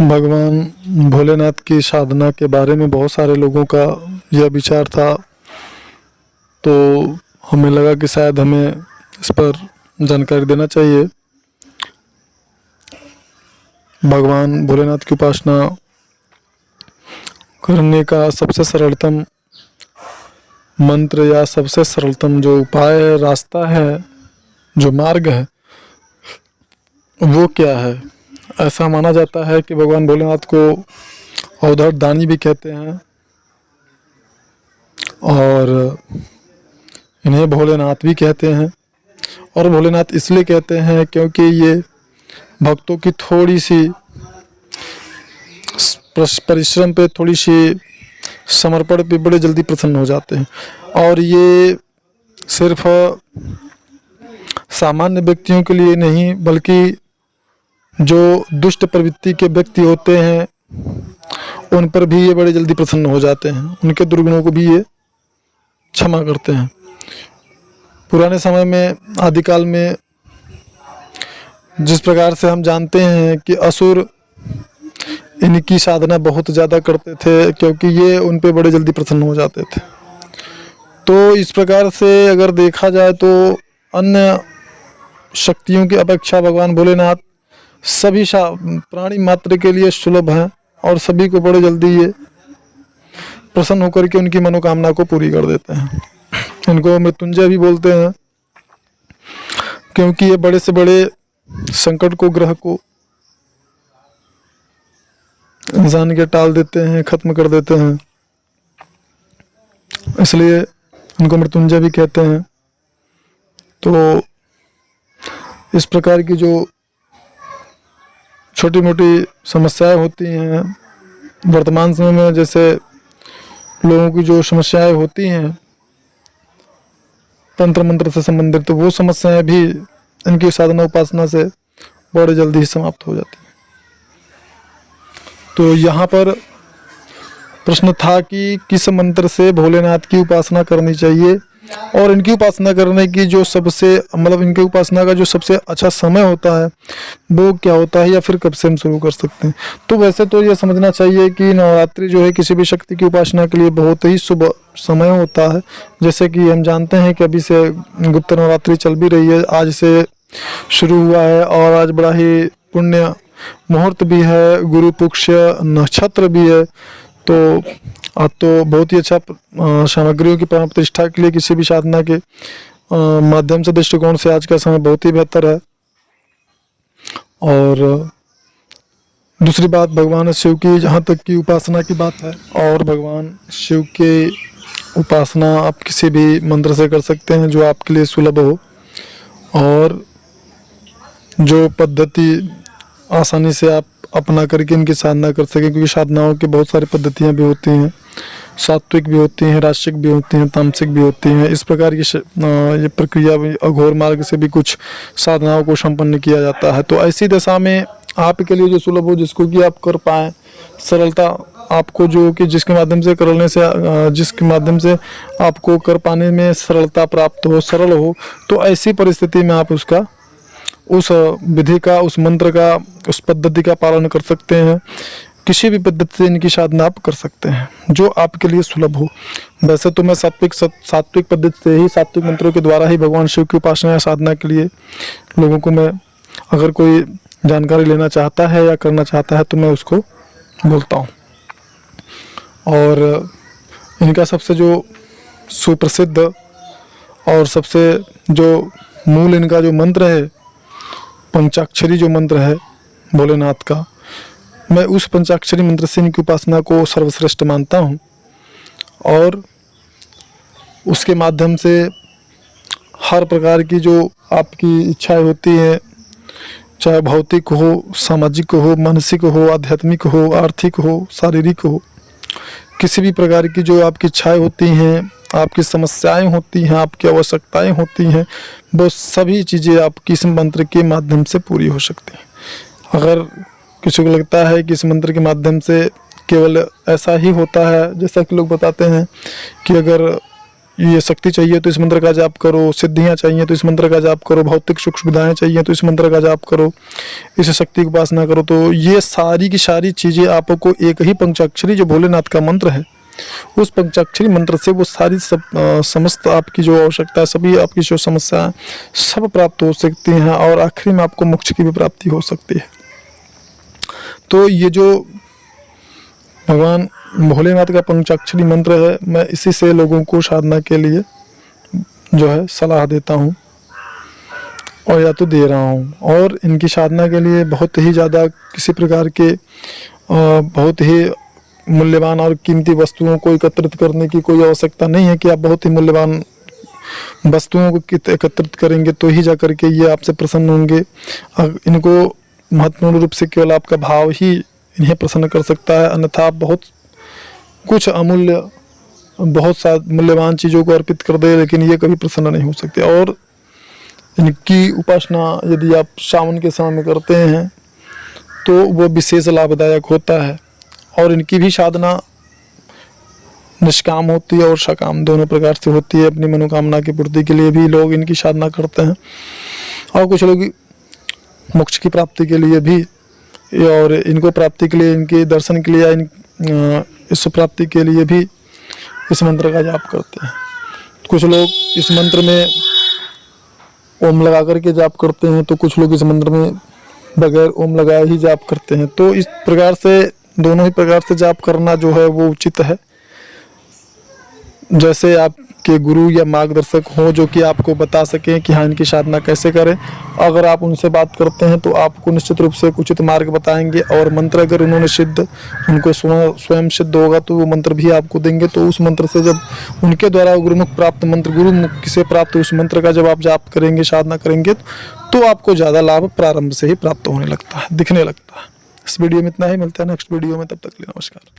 भगवान भोलेनाथ की साधना के बारे में बहुत सारे लोगों का यह विचार था, तो हमें लगा कि शायद हमें इस पर जानकारी देना चाहिए। भगवान भोलेनाथ की उपासना करने का सबसे सरलतम मंत्र या सबसे सरलतम जो उपाय है, रास्ता है, जो मार्ग है, वो क्या है? ऐसा माना जाता है कि भगवान भोलेनाथ को अवधूत दानी भी कहते हैं और इन्हें भोलेनाथ भी कहते हैं। और भोलेनाथ इसलिए कहते हैं क्योंकि ये भक्तों की थोड़ी सी परिश्रम पे, थोड़ी सी समर्पण पे बड़े जल्दी प्रसन्न हो जाते हैं। और ये सिर्फ सामान्य व्यक्तियों के लिए नहीं, बल्कि जो दुष्ट प्रवृत्ति के व्यक्ति होते हैं उन पर भी ये बड़े जल्दी प्रसन्न हो जाते हैं, उनके दुर्गुणों को भी ये क्षमा करते हैं। पुराने समय में, आदिकाल में, जिस प्रकार से हम जानते हैं कि असुर इनकी साधना बहुत ज़्यादा करते थे क्योंकि ये उन पे बड़े जल्दी प्रसन्न हो जाते थे। तो इस प्रकार से अगर देखा जाए तो अन्य शक्तियों की अपेक्षा भगवान भोलेनाथ सभी प्राणी मात्र के लिए सुलभ हैं और सभी को बड़े जल्दी ये प्रसन्न होकर के उनकी मनोकामना को पूरी कर देते हैं। इनको मृत्युंजय भी बोलते हैं क्योंकि ये बड़े से बड़े संकट को, ग्रह को इंसान के टाल देते हैं, खत्म कर देते हैं, इसलिए इनको मृत्युंजय भी कहते हैं। तो इस प्रकार की जो छोटी मोटी समस्याएं होती हैं वर्तमान समय में, जैसे लोगों की जो समस्याएं होती हैं तंत्र मंत्र से संबंधित, तो वो समस्याएं भी इनकी साधना उपासना से बड़े जल्दी ही समाप्त हो जाती हैं। तो यहाँ पर प्रश्न था कि किस मंत्र से भोलेनाथ की उपासना करनी चाहिए और इनकी उपासना करने की जो सबसे, मतलब इनकी उपासना का जो सबसे अच्छा समय होता है वो क्या होता है, या फिर कब से हम शुरू कर सकते हैं। तो वैसे तो ये समझना चाहिए कि नवरात्रि जो है किसी भी शक्ति की उपासना के लिए बहुत ही शुभ समय होता है। जैसे कि हम जानते हैं कि अभी से गुप्त नवरात्रि चल भी रही है, आज से शुरू हुआ है और आज बड़ा ही पुण्य मुहूर्त भी है, गुरु पुष्य नक्षत्र भी है। तो आज तो बहुत ही अच्छा सामग्रियों की प्राण प्रतिष्ठा के लिए किसी भी साधना के माध्यम से, दृष्टिकोण से आज का समय बहुत ही बेहतर है। और दूसरी बात, भगवान शिव की जहाँ तक की उपासना की बात है, और भगवान शिव के उपासना आप किसी भी मंत्र से कर सकते हैं जो आपके लिए सुलभ हो और जो पद्धति आसानी से आप अपना करके इनकी साधना कर सकें। क्योंकि साधनाओं की बहुत सारी पद्धतियाँ भी होती हैं, सात्विक भी होती हैं, राजसिक भी होती हैं, तामसिक भी होती हैं। इस प्रकार की ये प्रक्रिया भी अघोर मार्ग से भी कुछ साधनाओं को संपन्न किया जाता है। तो ऐसी दशा में आपके लिए जो सुलभ हो, जिसको कि आप कर पाएँ, सरलता आपको जो कि जिसके माध्यम से करने से, जिसके माध्यम से आपको कर पाने में सरलता प्राप्त हो, सरल हो, तो ऐसी परिस्थिति में आप उसका, उस विधि का, उस मंत्र का, उस पद्धति का पालन कर सकते हैं। किसी भी पद्धति से इनकी साधना आप कर सकते हैं जो आपके लिए सुलभ हो। वैसे तो मैं सात्विक पद्धति से ही, सात्विक मंत्रों के द्वारा ही भगवान शिव की उपासना या साधना के लिए लोगों को, मैं अगर कोई जानकारी लेना चाहता है या करना चाहता है तो मैं उसको बोलता हूँ। और इनका सबसे जो सुप्रसिद्ध और सबसे जो मूल इनका जो मंत्र है, पंचाक्षरी जो मंत्र है भोलेनाथ का, मैं उस पंचाक्षरी मंत्र से इनकी उपासना को सर्वश्रेष्ठ मानता हूँ। और उसके माध्यम से हर प्रकार की जो आपकी इच्छाएं होती हैं, चाहे भौतिक हो, सामाजिक हो, मानसिक हो, आध्यात्मिक हो, आर्थिक हो, शारीरिक हो, किसी भी प्रकार की जो आपकी इच्छाएं होती हैं, आपकी समस्याएं होती हैं, आपकी आवश्यकताएं होती हैं, वो सभी चीज़ें आपकी इस मंत्र के माध्यम से पूरी हो सकती हैं। अगर किसी को लगता है कि इस मंत्र के माध्यम से केवल ऐसा ही होता है, जैसा कि लोग बताते हैं कि अगर ये शक्ति चाहिए तो इस मंत्र का जाप करो, सिद्धियां चाहिए तो इस मंत्र का जाप करो, भौतिक सुख सुविधाएं चाहिए तो इस मंत्र का जाप करो, इस शक्ति की उपासना करो। तो ये सारी की सारी चीज़ें आपको एक ही पंचाक्षरी जो भोलेनाथ का मंत्र है, उस पंचाक्षरी मंत्र से वो सारी समस्त आपकी जो आवश्यकता है, सभी आपकी जो समस्या है, सब प्राप्त हो सकती हैं और आखिरी में आपको मोक्ष की भी प्राप्ति हो सकती है। तो ये जो भगवान भोलेनाथ का पंचाक्षरी मंत्र है, मैं इसी से लोगों को साधना के लिए जो है सलाह देता हूँ और या तो दे रहा हूँ। और इनकी साधना के लिए बहुत ही ज़्यादा किसी प्रकार के बहुत ही मूल्यवान और कीमती वस्तुओं को एकत्रित करने की कोई आवश्यकता नहीं है कि आप बहुत ही मूल्यवान वस्तुओं को एकत्रित करेंगे तो ही जा करके ये आपसे प्रसन्न होंगे। इनको महत्वपूर्ण रूप से केवल आपका भाव ही इन्हें प्रसन्न कर सकता है, अन्यथा आप बहुत कुछ अमूल्य बहुत सा मूल्यवान चीज़ों को अर्पित कर दे लेकिन ये कभी प्रसन्न नहीं हो सकते। और इनकी उपासना यदि आप सावन के समय में करते हैं तो वो विशेष लाभदायक होता है। और इनकी भी साधना निष्काम होती है और सकाम दोनों प्रकार से होती है। अपनी मनोकामना की पूर्ति के लिए भी लोग इनकी साधना करते हैं और कुछ लोग मोक्ष की प्राप्ति के लिए भी, और इनको प्राप्ति के लिए, इनके दर्शन के लिए, इस प्राप्ति के लिए भी इस मंत्र का जाप करते हैं। कुछ लोग इस मंत्र में ओम लगा करके जाप करते हैं तो कुछ लोग इस मंत्र में बगैर ओम लगाए ही जाप करते हैं। तो इस प्रकार से दोनों ही प्रकार से जाप करना जो है वो उचित है। जैसे आपके गुरु या मार्गदर्शक हो जो कि आपको बता सकें कि हाँ इनकी साधना कैसे करें, अगर आप उनसे बात करते हैं तो आपको निश्चित रूप से उचित मार्ग बताएंगे। और मंत्र अगर उन्होंने उनको स्वयं सिद्ध होगा तो वो मंत्र भी आपको देंगे। तो उस मंत्र से जब उनके द्वारा गुरुमुख प्राप्त मंत्र, गुरुमुख से प्राप्त उस मंत्र का जब आप जाप करेंगे, साधना करेंगे तो आपको ज़्यादा लाभ प्रारंभ से ही प्राप्त होने लगता है, दिखने लगता है। इस वीडियो में इतना ही, मिलता है नेक्स्ट वीडियो में, तब तक के लिए नमस्कार।